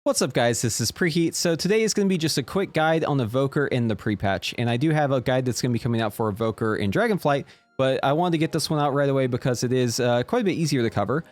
What's up guys, this is Preheat. So today is going to be just a quick guide on Evoker in the pre-patch, and I do have a guide that's going to be coming out for Evoker in Dragonflight, but I wanted to get this one out right away because it is quite a bit easier to cover.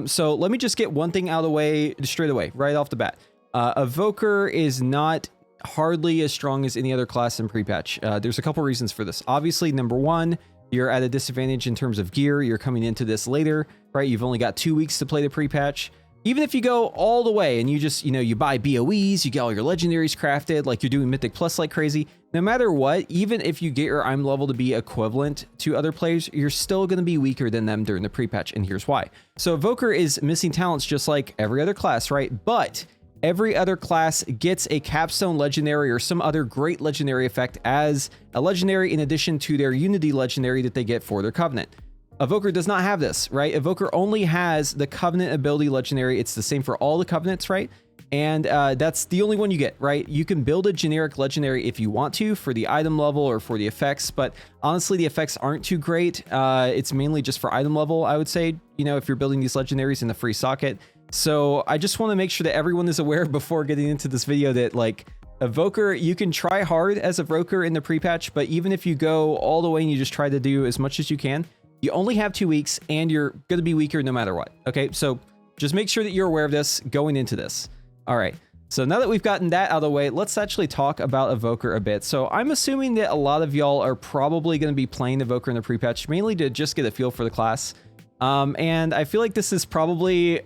So let me just get one thing out of the way straight away, right off the bat. Evoker is not hardly as strong as any other class in pre-patch. There's a couple reasons for this. Obviously, number one, you're at a disadvantage in terms of gear. You're coming into this later, right? You've only got 2 weeks to play the pre-patch. Even if you go all the way and you just, you buy BOEs, you get all your legendaries crafted, like you're doing Mythic Plus like crazy, no matter what, even if you get your IM level to be equivalent to other players, you're still going to be weaker than them during the pre-patch, and here's why. So Evoker is missing talents just like every other class, right? But every other class gets a capstone legendary or some other great legendary effect as a legendary in addition to their Unity legendary that they get for their Covenant. Evoker does not have this, right? Evoker only has the Covenant ability legendary. It's the same for all the Covenants, right? And that's the only one you get, right? You can build a generic legendary if you want to for the item level or for the effects, but honestly, the effects aren't too great. It's mainly just for item level, I would say, if you're building these legendaries in the free socket. So I just want to make sure that everyone is aware before getting into this video that like Evoker, you can try hard as Evoker in the pre-patch, but even if you go all the way and you just try to do as much as you can, you only have 2 weeks and you're going to be weaker no matter what. Okay, so just make sure that you're aware of this going into this. All right, so now that we've gotten that out of the way, let's actually talk about Evoker a bit. So I'm assuming that a lot of y'all are probably going to be playing Evoker in the pre-patch, mainly to just get a feel for the class. And I feel like this is probably,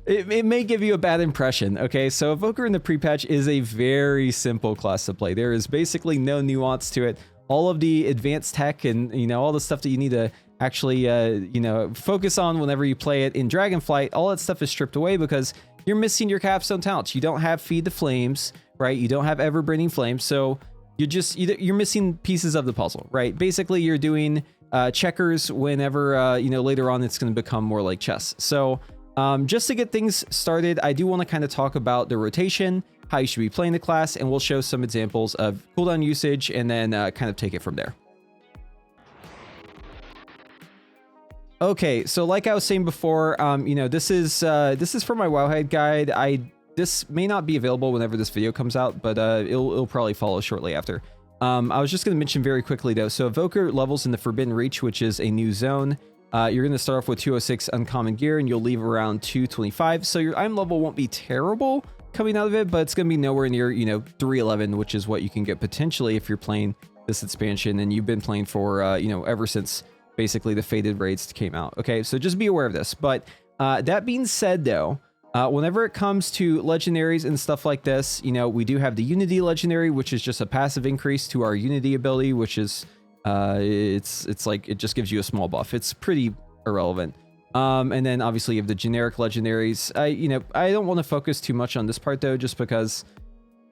it may give you a bad impression. Okay, so Evoker in the pre-patch is a very simple class to play. There is basically no nuance to it. All of the advanced tech and, all the stuff that you need to actually, focus on whenever you play it in Dragonflight, all that stuff is stripped away because you're missing your capstone talents. You don't have Feed the Flames, right? You don't have Ever-Burning Flames. So you're missing pieces of the puzzle, right? Basically, you're doing checkers whenever, later on it's going to become more like chess. So just to get things started, I do want to kind of talk about the rotation, how you should be playing the class, and we'll show some examples of cooldown usage and then kind of take it from there. Okay, so like I was saying before, this is for my Wowhead guide. This may not be available whenever this video comes out, but it'll probably follow shortly after. I was just going to mention very quickly though, so Evoker levels in the Forbidden Reach, which is a new zone. You're going to start off with 206 uncommon gear and you'll leave around 225. So your IM level won't be terrible coming out of it, but it's going to be nowhere near, 311, which is what you can get potentially if you're playing this expansion and you've been playing for, ever since basically the Faded Raids came out. Okay, so just be aware of this. But that being said though, whenever it comes to legendaries and stuff like this, we do have the Unity legendary, which is just a passive increase to our Unity ability, which is, it's like, it just gives you a small buff. It's pretty irrelevant. And then obviously you have the generic legendaries. I don't want to focus too much on this part though, just because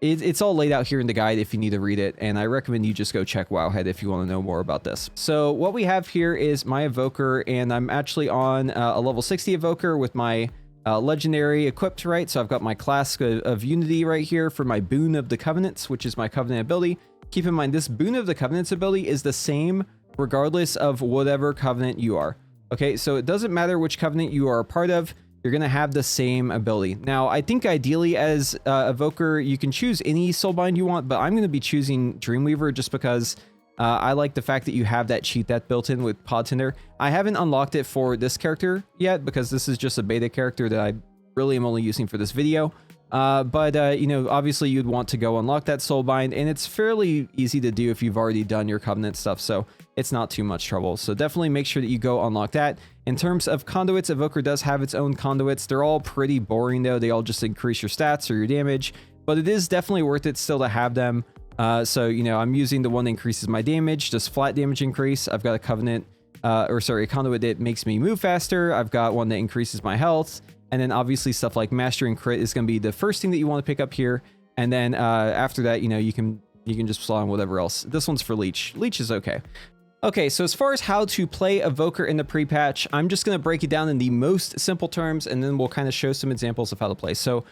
it's all laid out here in the guide if you need to read it. And I recommend you just go check Wowhead if you want to know more about this. So what we have here is my Evoker, and I'm actually on a level 60 Evoker with my legendary equipped, right? So I've got my class of Unity right here for my Boon of the Covenants, which is my Covenant ability. Keep in mind, this Boon of the Covenants ability is the same regardless of whatever Covenant you are. Okay, so it doesn't matter which Covenant you are a part of, you're going to have the same ability. Now, I think ideally as Evoker, you can choose any Soulbind you want, but I'm going to be choosing Dreamweaver just because I like the fact that you have that cheat death built in with Pod Tender. I haven't unlocked it for this character yet because this is just a beta character that I really am only using for this video. But obviously you'd want to go unlock that Soulbind, and it's fairly easy to do if you've already done your Covenant stuff, so it's not too much trouble. So definitely make sure that you go unlock that. In terms of conduits, Evoker does have its own conduits. They're all pretty boring though. They all just increase your stats or your damage, but it is definitely worth it still to have them. So, I'm using the one that increases my damage, just flat damage increase. I've got a conduit that makes me move faster. I've got one that increases my health. And then obviously stuff like Mastery and Crit is going to be the first thing that you want to pick up here. And then after that, you can just slot on whatever else. This one's for Leech. Leech is okay. Okay, so as far as how to play Evoker in the pre-patch, I'm just going to break it down in the most simple terms, and then we'll kind of show some examples of how to play. So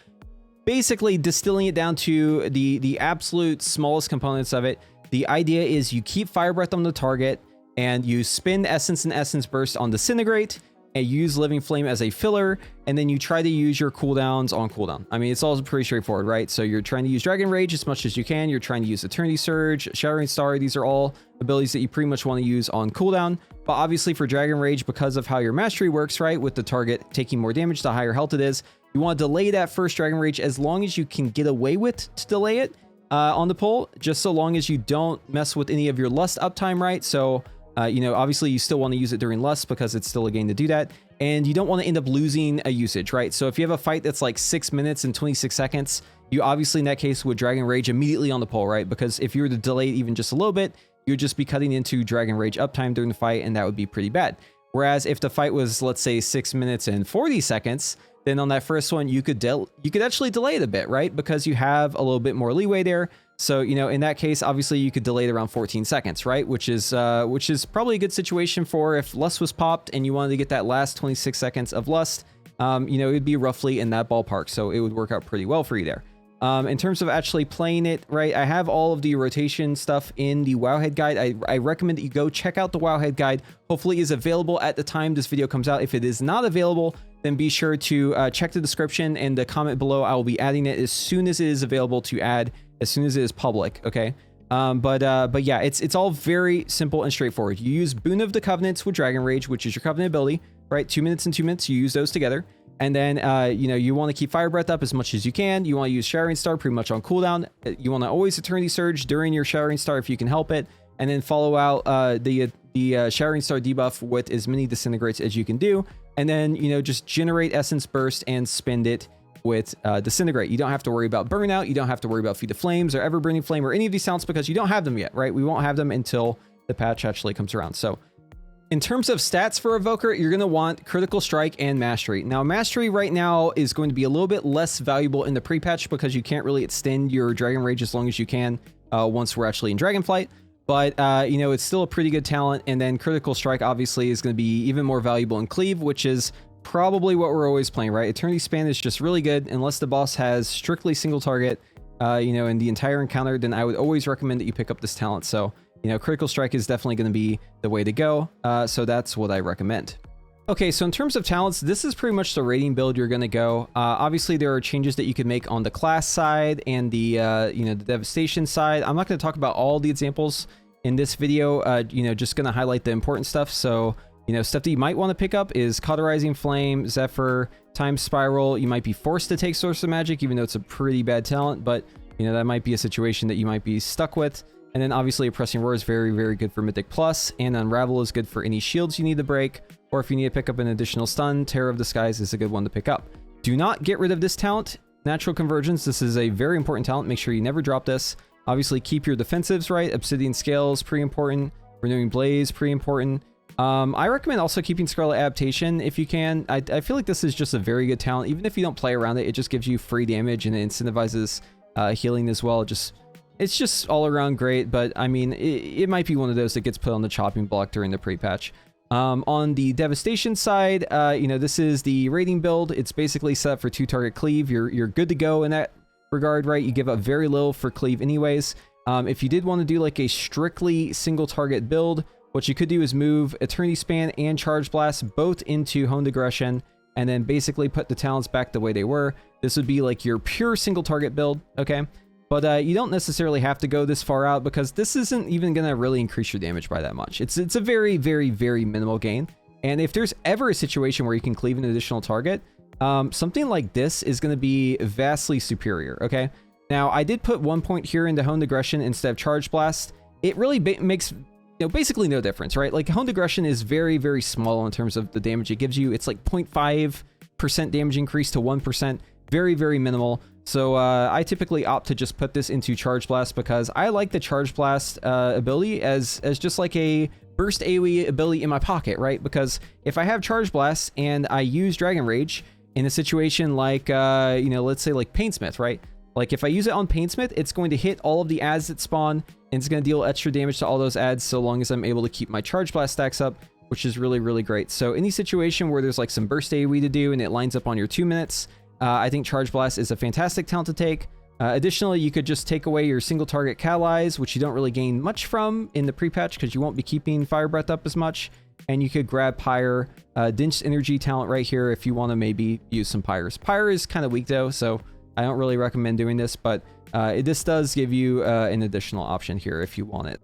basically distilling it down to the absolute smallest components of it, the idea is you keep Fire Breath on the target and you spin Essence and Essence Burst on Disintegrate. and use Living Flame as a filler, and then you try to use your cooldowns on cooldown. I mean, it's all pretty straightforward, right? So you're trying to use Dragon Rage as much as you can. You're trying to use Eternity Surge, Shattering Star. These are all abilities that you pretty much want to use on cooldown. But obviously for Dragon Rage, because of how your mastery works, right, with the target taking more damage, the higher health it is, you want to delay that first Dragon Rage as long as you can get away with to delay it on the pull, just so long as you don't mess with any of your Lust uptime, right? So you know, obviously you still want to use it during Lust because it's still a gain to do that. And you don't want to end up losing a usage, right? So if you have a fight that's like 6 minutes and 26 seconds, you obviously in that case would Dragon Rage immediately on the pull, right? Because if you were to delay it even just a little bit, you'd just be cutting into Dragon Rage uptime during the fight, and that would be pretty bad. Whereas if the fight was, let's say, 6 minutes and 40 seconds, then on that first one, you could actually delay it a bit, right? Because you have a little bit more leeway there. So, you know, in that case, obviously you could delay it around 14 seconds, right? Which is probably a good situation for if Lust was popped and you wanted to get that last 26 seconds of Lust, you know, it'd be roughly in that ballpark. So it would work out pretty well for you there. In terms of actually playing it, right, I have all of the rotation stuff in the Wowhead guide. I recommend that you go check out the Wowhead guide. Hopefully it is available at the time this video comes out. If it is not available, then be sure to check the description and the comment below. I will be adding it as soon as it is available to add, as soon as it is public, okay? But yeah, it's all very simple and straightforward. You use Boon of the Covenants with Dragon Rage, which is your Covenant ability, right? 2 minutes and 2 minutes, you use those together. And then, you know, you want to keep Fire Breath up as much as you can. You want to use Shattering Star pretty much on cooldown. You want to always Eternity Surge during your Shattering Star if you can help it. And then follow out the Shattering Star debuff with as many Disintegrates as you can do. And then, you know, just generate Essence Burst and spend it with Disintegrate. You don't have to worry about Burnout. You don't have to worry about Feed the Flames or Ever Burning Flame or any of these talents because you don't have them yet, right? We won't have them until the patch actually comes around. So in terms of stats for Evoker, you're going to want Critical Strike and Mastery. Now, Mastery right now is going to be a little bit less valuable in the pre-patch because you can't really extend your Dragon Rage as long as you can once we're actually in Dragonflight. But, you know, it's still a pretty good talent. And then Critical Strike, obviously, is going to be even more valuable in Cleave, which is probably what we're always playing, right? Eternity Span is just really good. Unless the boss has strictly single target, you know, in the entire encounter, then I would always recommend that you pick up this talent. So, you know, Critical Strike is definitely going to be the way to go. So that's what I recommend. Okay, so in terms of talents, this is pretty much the rating build you're going to go. Obviously, there are changes that you can make on the class side and the, you know, the Devastation side. I'm not going to talk about all the examples in this video, you know, just going to highlight the important stuff. So, you know, stuff that you might want to pick up is Cauterizing Flame, Zephyr, Time Spiral. You might be forced to take Source of Magic, even though it's a pretty bad talent, but, you know, that might be a situation that you might be stuck with. And then obviously Oppressing Roar is very, very good for Mythic Plus, and Unravel is good for any shields you need to break, or if you need to pick up an additional stun, Terror of the Skies is a good one to pick up. Do not get rid of this talent, Natural Convergence. This is a very important talent. Make sure you never drop this. Obviously keep your defensives right. Obsidian Scales, pretty important. Renewing Blaze, pretty important. I recommend also keeping Scarlet Adaptation if you can. I feel like this is just a very good talent. Even if you don't play around it, it just gives you free damage and it incentivizes healing as well. It's just all around great, but I mean, it might be one of those that gets put on the chopping block during the pre-patch. On the Devastation side, you know, this is the rating build. It's basically set up for 2-target cleave. You're good to go in that regard, right? You give up very little for cleave anyways. If you did want to do like a strictly single target build, what you could do is move Eternity Span and Charge Blast both into Honed Aggression, and then basically put the talents back the way they were. This would be like your pure single target build, okay? But you don't necessarily have to go this far out because this isn't even going to really increase your damage by that much. It's a very, very, very minimal gain. And if there's ever a situation where you can cleave an additional target, something like this is going to be vastly superior, okay? Now, I did put 1 point here into Honed Aggression instead of Charge Blast. It really makes, you know, basically no difference, right? Like, Honed Aggression is very, very small in terms of the damage it gives you. It's like 0.5% damage increase to 1%. Very, very minimal. So I typically opt to just put this into Charge Blast because I like the Charge Blast ability as just like a burst AoE ability in my pocket, right? Because if I have Charge Blast and I use Dragon Rage in a situation like, you know, let's say like Paintsmith, right? Like if I use it on Paintsmith, it's going to hit all of the adds that spawn and it's going to deal extra damage to all those adds so long as I'm able to keep my Charge Blast stacks up, which is really, really great. So any situation where there's like some burst AoE to do and it lines up on your 2 minutes, I think Charge Blast is a fantastic talent to take. Additionally, you could just take away your single target catalyze, which you don't really gain much from in the pre-patch because you won't be keeping Fire Breath up as much. And you could grab Pyre, Dinched Energy talent right here if you want to maybe use some Pyres. Pyre is kind of weak though, so I don't really recommend doing this, but this does give you an additional option here if you want it.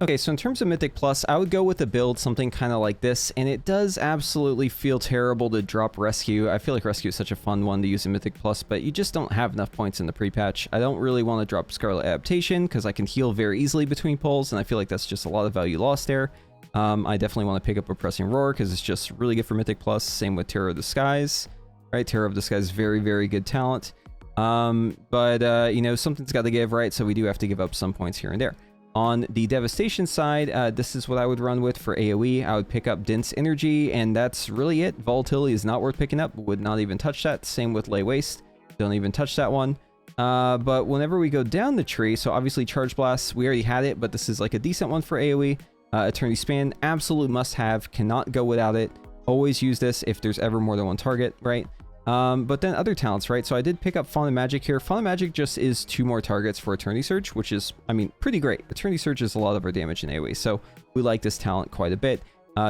Okay, so in terms of Mythic Plus, I would go with a build something kind of like this, and it does absolutely feel terrible to drop Rescue. I feel like Rescue is such a fun one to use in Mythic Plus, but you just don't have enough points in the pre-patch. I don't really want to drop Scarlet Adaptation because I can heal very easily between pulls, and I feel like that's just a lot of value lost there. I definitely want to pick up Oppressing Roar because it's just really good for Mythic Plus. Same with Terror of the Skies, right? Terror of the Skies is very, very good talent. But you know, something's got to give, right? So we do have to give up some points here and there. On the Devastation side, this is what I would run with for AoE. I would pick up Dense Energy, and that's really it. Volatility is not worth picking up. Would not even touch that. Same with Lay Waste. Don't even touch that one. But whenever we go down the tree, so obviously Charge Blast, we already had it, but this is like a decent one for AoE. Eternity Span, absolute must-have. Cannot go without it. Always use this if there's ever more than one target, right? But then other talents, right? So I did pick up Fauna Magic here. Fauna Magic just is 2 more targets for Eternity Surge, which is, I mean, pretty great. Eternity Surge is a lot of our damage in AoE, so we like this talent quite a bit.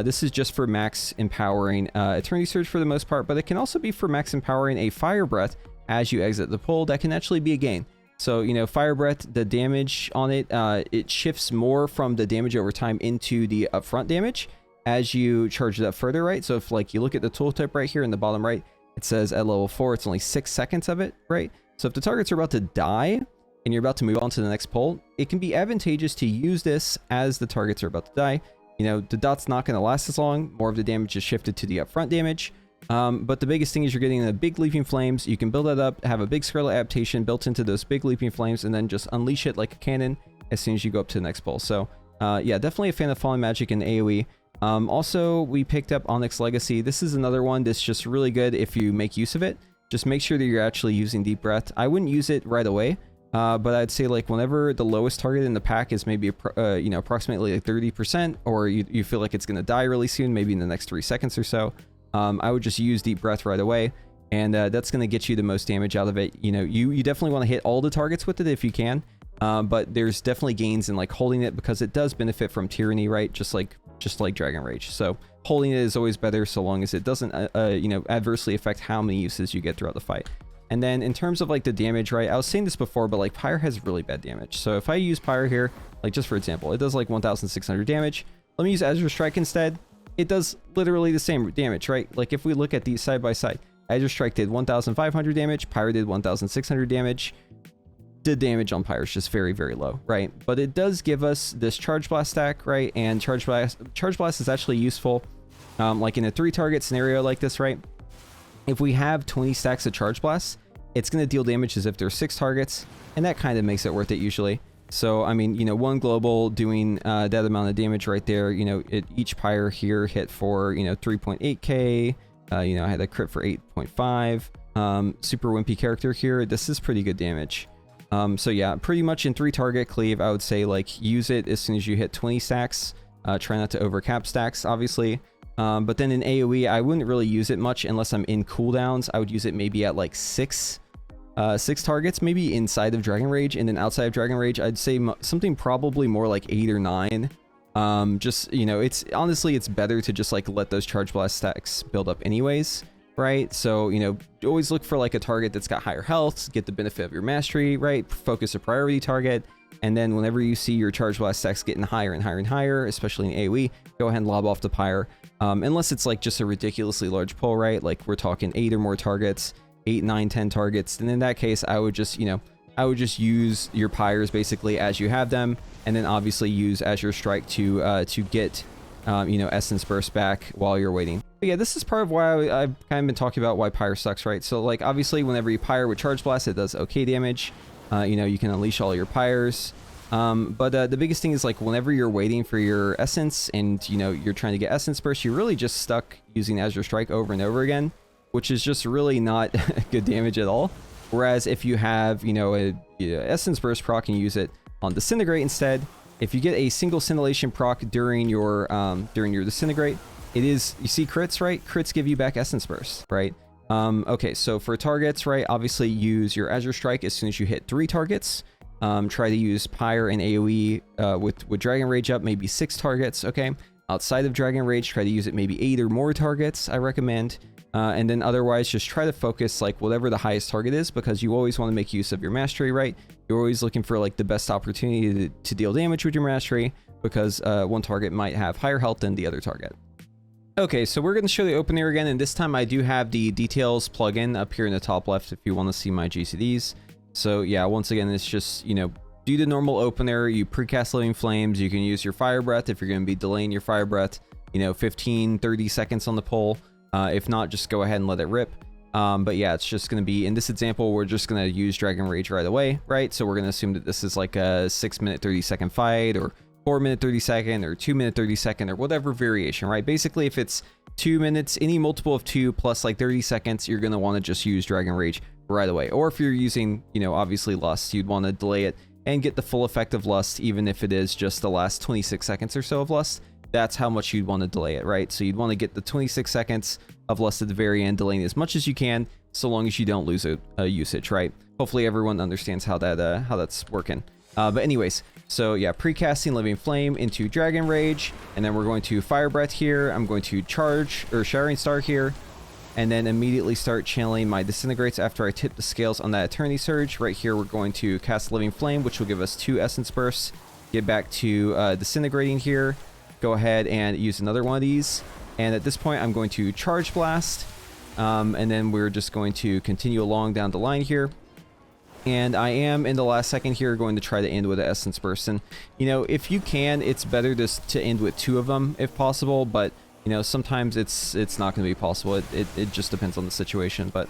This is just for max empowering Eternity Surge for the most part, but it can also be for max empowering a Fire Breath as you exit the pull. That can actually be a gain. So, you know, Fire Breath, the damage on it, it shifts more from the damage over time into the upfront damage as you charge it up further, right? So if, like, you look at the tooltip right here in the bottom right, it says at level 4, it's only 6 seconds of it, right? So if the targets are about to die and you're about to move on to the next pull, it can be advantageous to use this as the targets are about to die. You know, the dot's not going to last as long. More of the damage is shifted to the upfront damage. But the biggest thing is you're getting the big Leaping Flames. You can build that up, have a big Scarlet Adaptation built into those big Leaping Flames, and then just unleash it like a cannon as soon as you go up to the next pull. So yeah, definitely a fan of Fallen Magic in AoE. Also, we picked up Onyx Legacy. This is another one that's just really good if you make use of it. Just make sure that you're actually using Deep Breath. I wouldn't use it right away, but I'd say like whenever the lowest target in the pack is maybe you know, approximately like 30%, or you feel like it's going to die really soon, maybe in the next 3 seconds or so, I would just use Deep Breath right away, and that's going to get you the most damage out of it. You know, you definitely want to hit all the targets with it if you can, but there's definitely gains in like holding it because it does benefit from Tyranny, right? Just like Dragon Rage. So holding it is always better so long as it doesn't you know, adversely affect how many uses you get throughout the fight. And then in terms of like the damage, right, I was saying this before, but like Pyre has really bad damage. So if I use Pyre here, like just for example, it does like 1,600 damage. Let me use Azure Strike instead. It does literally the same damage, right? Like if we look at these side by side, Azure Strike did 1,500 damage, Pyre did 1,600 damage. The damage on Pyre is just very, very low, right? But it does give us this Charge Blast stack, right? And Charge Blast is actually useful, like in a 3-target scenario like this, right? If we have 20 stacks of Charge Blast, it's going to deal damage as if there's 6 targets, and that kind of makes it worth it usually. So, I mean, you know, 1 global doing that amount of damage right there, you know, each Pyre here hit for, you know, 3.8k, you know, I had a crit for 8.5, super wimpy character here. This is pretty good damage. So yeah, pretty much in 3-target cleave, I would say like use it as soon as you hit 20 stacks. Try not to overcap stacks, obviously. But then in AoE, I wouldn't really use it much unless I'm in cooldowns. I would use it maybe at like 6 targets, maybe inside of Dragon Rage, and then outside of Dragon Rage, I'd say something probably more like 8 or 9. Just, you know, it's honestly, it's better to just like let those Charge Blast stacks build up anyways. Right, so you know, always look for like a target that's got higher health, get the benefit of your mastery, right? Focus a priority target, and then whenever you see your Charge Blast stacks getting higher and higher and higher, especially in AoE, go ahead and lob off the Pyre. Unless it's like just a ridiculously large pull, right? Like we're talking 8 or more targets, 8, 9, 10 targets, then in that case, I would just, you know, I would just use your Pyres basically as you have them, and then obviously use Azure Strike to get you know, Essence Burst back while you're waiting. But yeah, this is part of why I've kind of been talking about why Pyre sucks, right? So like obviously whenever you Pyre with Charge Blast, it does okay damage. You know, you can unleash all your Pyres. But the biggest thing is like whenever you're waiting for your Essence and you know, you're trying to get Essence Burst, you're really just stuck using Azure Strike over and over again, which is just really not good damage at all. Whereas if you have, you know, a Essence Burst proc and you use it on Disintegrate instead, if you get a single Scintillation proc during your Disintegrate, it is, you see crits, right? Crits give you back Essence Burst, right? Okay, so for targets, right, obviously use your Azure Strike as soon as you hit 3 targets. Try to use Pyre and AoE with Dragon Rage up, maybe 6 targets, okay? Outside of Dragon Rage, try to use it maybe 8 or more targets, I recommend. And then otherwise, just try to focus like whatever the highest target is, because you always want to make use of your mastery, right? You're always looking for like the best opportunity to deal damage with your mastery, because one target might have higher health than the other target. Okay, so we're going to show the opener again, and this time I do have the details plugin up here in the top left if you want to see my GCDs. So yeah, once again, it's just, you know, do the normal opener, you precast Living Flames, you can use your Fire Breath if you're going to be delaying your Fire Breath, you know, 15, 30 seconds on the pull. If not, just go ahead and let it rip. But yeah, it's just going to be, in this example, we're just going to use Dragon Rage right away, right? So we're going to assume that this is like a 6-minute 30-second fight, or 4-minute 30-second, or 2-minute 30-second, or whatever variation, right? Basically, if it's 2 minutes, any multiple of 2 plus like 30 seconds, you're going to want to just use Dragon Rage right away. Or if you're using, you know, obviously Lust, you'd want to delay it and get the full effect of Lust, even if it is just the last 26 seconds or so of Lust. That's how much you'd want to delay it, right? So you'd want to get the 26 seconds of Lust at the very end, delaying as much as you can, so long as you don't lose a usage, right? Hopefully everyone understands how that's working. But anyways, so yeah, precasting Living Flame into Dragon Rage, and then we're going to Fire Breath here. I'm going to charge, or Shattering Star here, and then immediately start channeling my Disintegrates after I tip the scales on that Eternity Surge. Right here, we're going to cast Living Flame, which will give us 2 Essence Bursts. Get back to Disintegrating here. Go ahead and use another one of these. And at this point, I'm going to Charge Blast. And then we're just going to continue along down the line here. And I am, in the last second here, going to try to end with an Essence Burst. And, you know, if you can, it's better just to end with 2 of them if possible. But, you know, sometimes it's not going to be possible. It just depends on the situation. But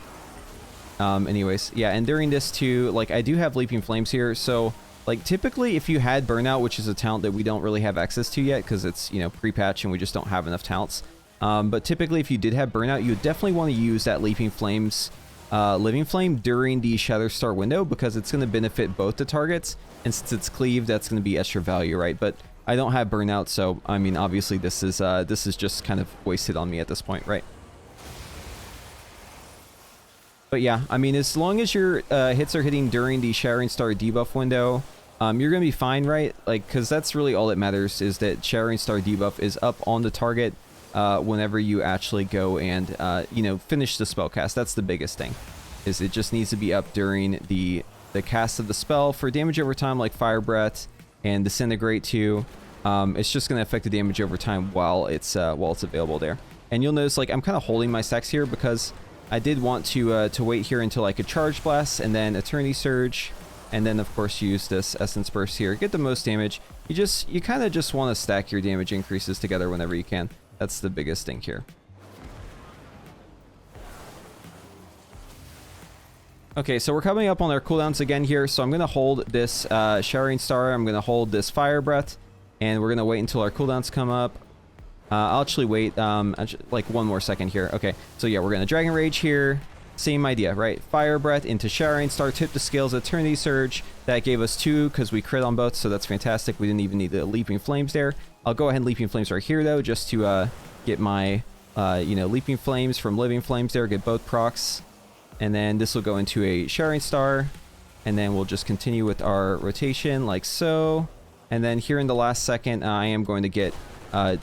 anyways, yeah. And during this too, like, I do have Leaping Flames here. So, like, typically if you had Burnout, which is a talent that we don't really have access to yet because it's, you know, pre-patch and we just don't have enough talents. But typically if you did have Burnout, you would definitely want to use that Leaping Flames Living Flame during the Shatterstar window, because it's going to benefit both the targets, and since it's cleaved, that's going to be extra value, right? But I don't have Burnout, so I mean, obviously this is just kind of wasted on me at this point, right? But yeah, I mean, as long as your hits are hitting during the Shattering Star debuff window, you're going to be fine, right? Like, because that's really all that matters, is that Shattering Star debuff is up on the target whenever you actually go and, you know, finish the spell cast. That's the biggest thing, is it just needs to be up during the cast of the spell. For damage over time, like Fire Breath and Disintegrate too, it's just going to affect the damage over time while it's available there. And you'll notice, like, I'm kind of holding my stacks here because I did want to wait here until I could Charge Blast and then Eternity Surge, and then of course use this Essence Burst here, get the most damage. You kind of just want to stack your damage increases together whenever you can. That's the biggest thing here. Okay, so we're coming up on our cooldowns again here. So I'm going to hold this Shattering Star. I'm going to hold this Fire Breath. And we're going to wait until our cooldowns come up. I'll actually wait like 1 more second here. Okay, so yeah, we're going to Dragon Rage here. Same idea, right? Fire Breath into Shattering Star, tip the scales, Eternity Surge. That gave us 2 because we crit on both, so that's fantastic. We didn't even need the Leaping Flames there. I'll go ahead and Leaping Flames right here, though, just to get my, you know, Leaping Flames from Living Flames there, get both procs. And then this will go into a Shattering Star. And then we'll just continue with our rotation like so. And then here in the last second, I am going to get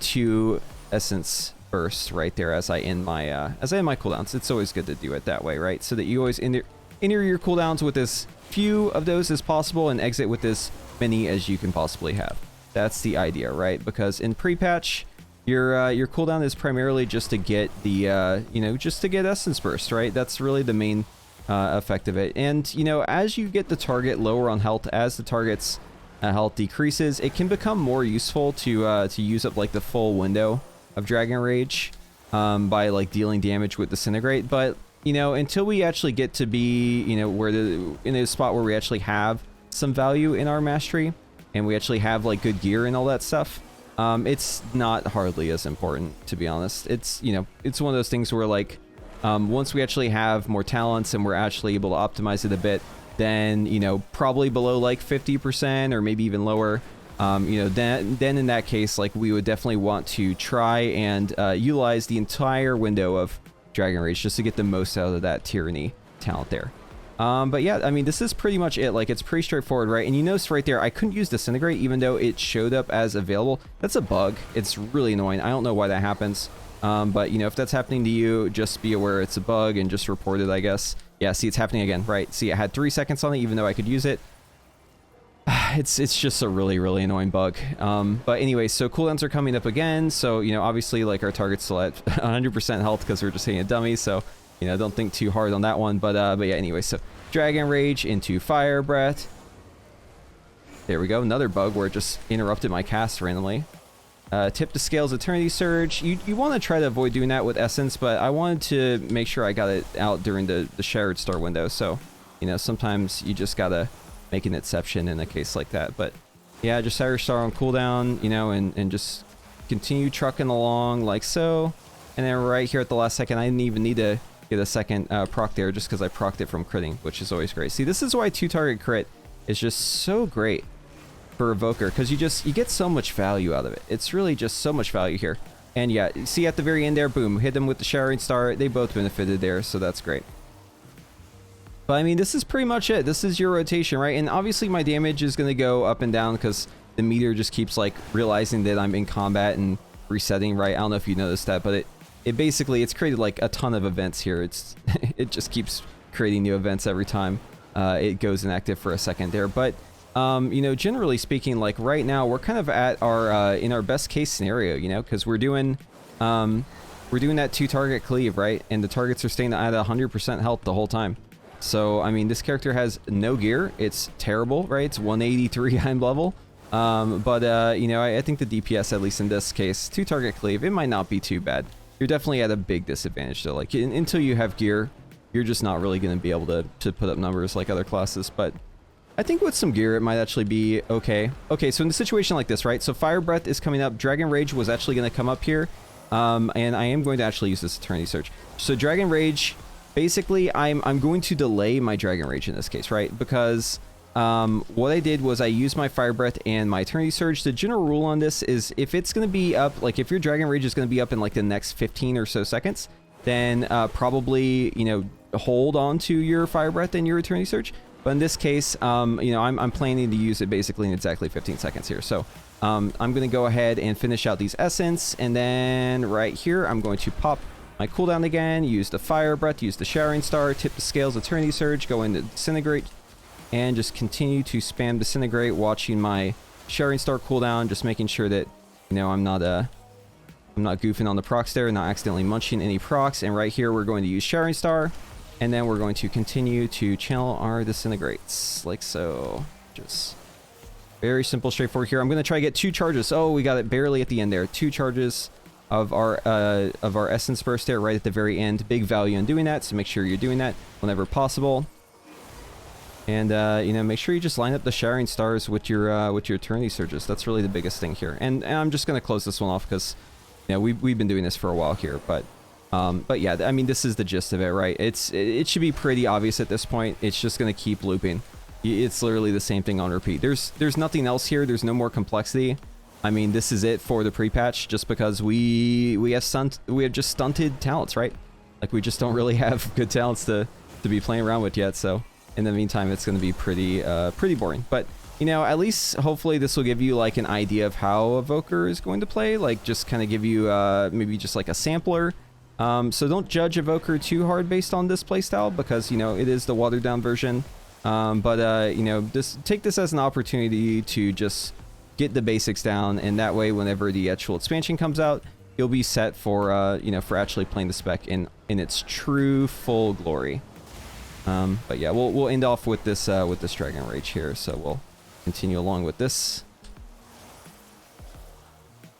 2 Essence Bursts right there as I end my cooldowns. It's always good to do it that way, right? So that you always enter your cooldowns with as few of those as possible and exit with as many as you can possibly have. That's the idea, right? Because in pre-patch, your cooldown is primarily just to get the you know, just to get Essence Burst, right? That's really the main effect of it. And you know, as you get the target lower on health, as the target's health decreases, it can become more useful to use up like the full window of Dragon Rage by like dealing damage with Disintegrate. But you know, until we actually get to be, you know, in a spot where we actually have some value in our mastery and we actually have like good gear and all that stuff, it's not hardly as important, to be honest. It's, you know, it's one of those things where like once we actually have more talents and we're actually able to optimize it a bit, then, you know, probably below like 50% or maybe even lower, you know, then in that case, like, we would definitely want to try and utilize the entire window of Dragon Rage just to get the most out of that Tyranny talent there. But yeah, I mean, this is pretty much it. Like, it's pretty straightforward, right? And you notice right there, I couldn't use Disintegrate even though it showed up as available. That's a bug. It's really annoying. I don't know why that happens. But, you know, if that's happening to you, just be aware it's a bug and just report it, I guess. Yeah, see, it's happening again, right? See, I had 3 seconds on it even though I could use it. It's just a really, really annoying bug. But anyway, so cooldowns are coming up again. So, you know, obviously, like, our target's still at 100% health because we're just hitting a dummy. So, you know, don't think too hard on that one. But yeah, anyway, so Dragon Rage into Fire Breath. There we go. Another bug where it just interrupted my cast randomly. Tip the Scales Eternity Surge. You want to try to avoid doing that with Essence, but I wanted to make sure I got it out during the Shattered Star window. So, you know, sometimes you just got to make an exception in a case like that. But yeah, just Shattered Star on cooldown, you know, and just continue trucking along like so. And then right here at the last second, I didn't even need to get a second proc there just because I procced it from critting, which is always great. See, this is why 2-target crit is just so great for Evoker, because you get so much value out of it. It's really just so much value here. And yeah, see at the very end there, boom, hit them with the Shattering Star. They both benefited there, so that's great. But I mean, this is pretty much it. This is your rotation, right? And obviously my damage is going to go up and down because the meter just keeps like realizing that I'm in combat and resetting, right? I don't know if you noticed that, but it basically, it's created like a ton of events here. It just keeps creating new events every time it goes inactive for a second there. But you know, generally speaking, like right now we're kind of at our in our best case scenario, you know, because we're doing that 2-target cleave, right? And the targets are staying at 100% health the whole time. So I mean, this character has no gear. It's terrible, right? It's 183 I'm level. But you know, I think the DPS, at least in this case, 2-target cleave, it might not be too bad. You're definitely at a big disadvantage though. Like until you have gear, you're just not really going to be able to put up numbers like other classes. But I think with some gear, it might actually be okay. Okay, so in a situation like this, right? So Fire Breath is coming up. Dragon Rage was actually going to come up here. And I am going to actually use this Eternity Surge. So Dragon Rage, basically, I'm going to delay my Dragon Rage in this case, right? Because what I did was I used my Fire Breath and my Eternity Surge. The general rule on this is if it's going to be up, like if your Dragon Rage is going to be up in like the next 15 or so seconds, then probably, you know, hold on to your Fire Breath and your Eternity Surge. But in this case, you know, I'm planning to use it basically in exactly 15 seconds here. So I'm going to go ahead and finish out these Essence. And then right here, I'm going to pop my cooldown again, use the Fire Breath, use the Shattering Star, tip the Scales, Eternity Surge, go into Disintegrate, and just continue to spam Disintegrate, watching my Shattering Star cooldown, just making sure that, you know, I'm not goofing on the procs there, not accidentally munching any procs. And right here, we're going to use Shattering Star. And then we're going to continue to channel our Disintegrates, like so. Just very simple, straightforward here. I'm going to try to get 2 charges. Oh, we got it barely at the end there. 2 charges of our Essence Burst there right at the very end. Big value in doing that, so make sure you're doing that whenever possible. And, you know, make sure you just line up the Shattering Stars with your Eternity Surges. That's really the biggest thing here. And I'm just going to close this one off because, you know, we've been doing this for a while here, but yeah, I mean, this is the gist of it, right? It should be pretty obvious at this point. It's just going to keep looping. It's literally the same thing on repeat. There's nothing else here. There's no more complexity. I mean, this is it for the pre-patch, just because we have just stunted talents, right? Like we just don't really have good talents to be playing around with yet. So in the meantime, it's going to be pretty boring. But you know, at least hopefully this will give you like an idea of how Evoker is going to play. Like just kind of give you maybe just like a sampler. So don't judge Evoker too hard based on this playstyle, because, you know, it is the watered down version. But you know, just take this as an opportunity to just get the basics down, and that way whenever the actual expansion comes out, you'll be set for, you know, for actually playing the spec in its true full glory. But yeah, we'll end off with this Dragon Rage here, so we'll continue along with this.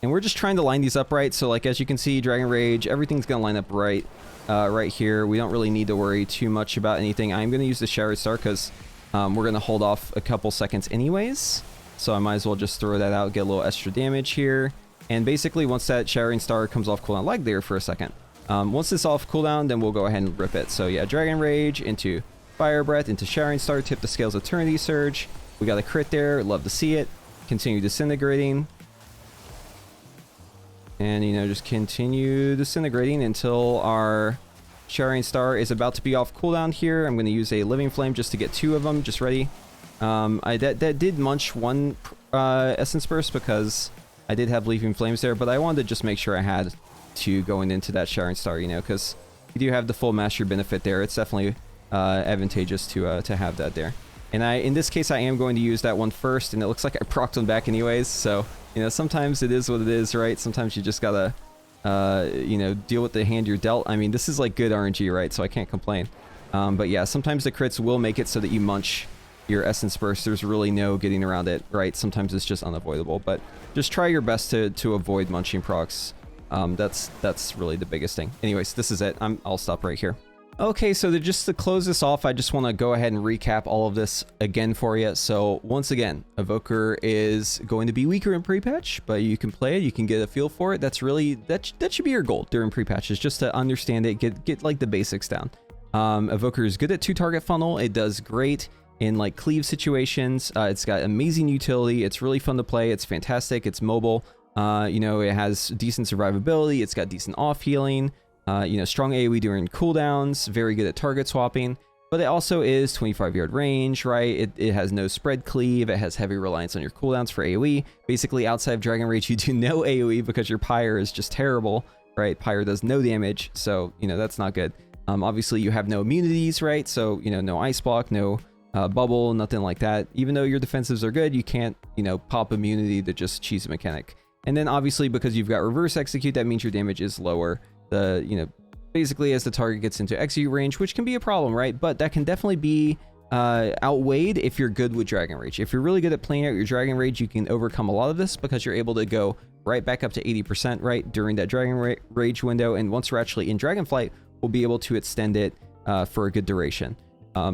And we're just trying to line these up right. So like, as you can see, Dragon Rage, everything's going to line up right here. We don't really need to worry too much about anything. I'm going to use the Shattered Star because we're going to hold off a couple seconds anyways. So I might as well just throw that out, get a little extra damage here. And basically, once that Shattering Star comes off cooldown, lag there for a second. Once it's off cooldown, then we'll go ahead and rip it. So yeah, Dragon Rage into Fire Breath, into Shattering Star, tip the Scales Eternity Surge. We got a crit there. Love to see it. Continue disintegrating. And, you know, just continue disintegrating until our Shattering Star is about to be off cooldown here. I'm going to use a Living Flame just to get 2 of them, just ready. That did munch 1 Essence Burst because I did have Leaping Flames there, but I wanted to just make sure I had 2 going into that Shattering Star, you know, because you do have the full mastery benefit there. It's definitely advantageous to have that there. And in this case, I am going to use that one first, and it looks like I procced one back anyways, so, you know, sometimes it is what it is, right? Sometimes you just gotta, you know, deal with the hand you're dealt. I mean, this is like good RNG, right? So I can't complain. But yeah, sometimes the crits will make it so that you munch your Essence Burst. There's really no getting around it, right? Sometimes it's just unavoidable, but just try your best to avoid munching procs. That's really the biggest thing. Anyways, this is it. I'll stop right here. Okay, so just to close this off, I just want to go ahead and recap all of this again for you. So once again, Evoker is going to be weaker in pre-patch, but you can play it, you can get a feel for it. That's really, that should be your goal during pre-patch, is just to understand it, get like the basics down. Evoker is good at 2-target funnel. It does great in like cleave situations. It's got amazing utility. It's really fun to play. It's fantastic. It's mobile. You know, it has decent survivability. It's got decent off healing. You know, strong AoE during cooldowns, very good at target swapping, but it also is 25-yard range, right? It has no spread cleave, it has heavy reliance on your cooldowns for AoE. Basically, outside of Dragon Rage, you do no AoE because your Pyre is just terrible, right? Pyre does no damage, so, you know, that's not good. Obviously, you have no immunities, right? So, you know, no Ice Block, no Bubble, nothing like that. Even though your defensives are good, you can't, you know, pop immunity to just cheese a mechanic. And then, obviously, because you've got Reverse Execute, that means your damage is lower. You know, basically as the target gets into execute range, which can be a problem, right? But that can definitely be outweighed if you're good with Dragon Rage. If you're really good at playing out your Dragon Rage, you can overcome a lot of this because you're able to go right back up to 80%, right, during that Dragon Rage window. And once we're actually in Dragonflight, we'll be able to extend it for a good duration.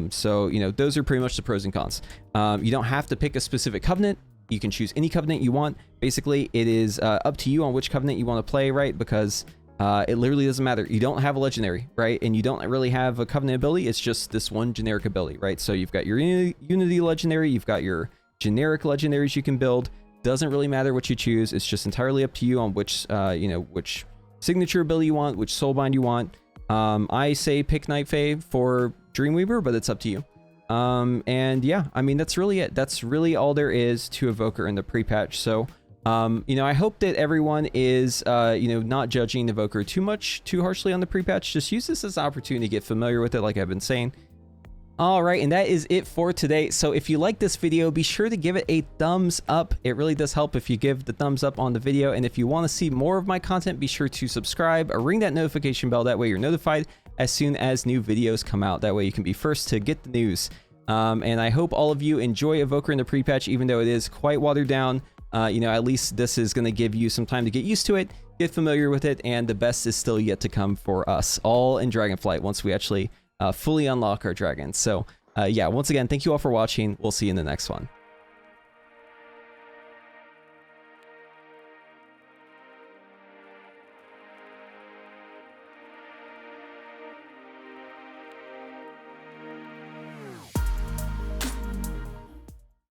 So, you know, those are pretty much the pros and cons. You don't have to pick a specific covenant. You can choose any covenant you want. Basically, it is up to you on which covenant you want to play, right? Because it literally doesn't matter. You don't have a legendary, right? And you don't really have a covenant ability. It's just this one generic ability, right? So you've got your Unity legendary, you've got your generic legendaries you can build. Doesn't really matter what you choose. It's just entirely up to you on which, you know, which signature ability you want, which soulbind you want. I say pick Night Fae for Dreamweaver, but it's up to you. And yeah, I mean, that's really it. That's really all there is to Evoker in the pre-patch. So, you know, I hope that everyone is, you know, not judging Evoker too harshly on the pre-patch. Just use this as an opportunity to get familiar with it, like I've been saying. All right, and that is it for today. So if you like this video, be sure to give it a thumbs up. It really does help if you give the thumbs up on the video. And if you want to see more of my content, be sure to subscribe or ring that notification bell. That way you're notified as soon as new videos come out. That way you can be first to get the news. And I hope all of you enjoy Evoker in the pre-patch, even though it is quite watered down. You know, at least this is going to give you some time to get used to it, get familiar with it, and the best is still yet to come for us all in Dragonflight once we actually fully unlock our dragons. So yeah, once again, thank you all for watching. We'll see you in the next one.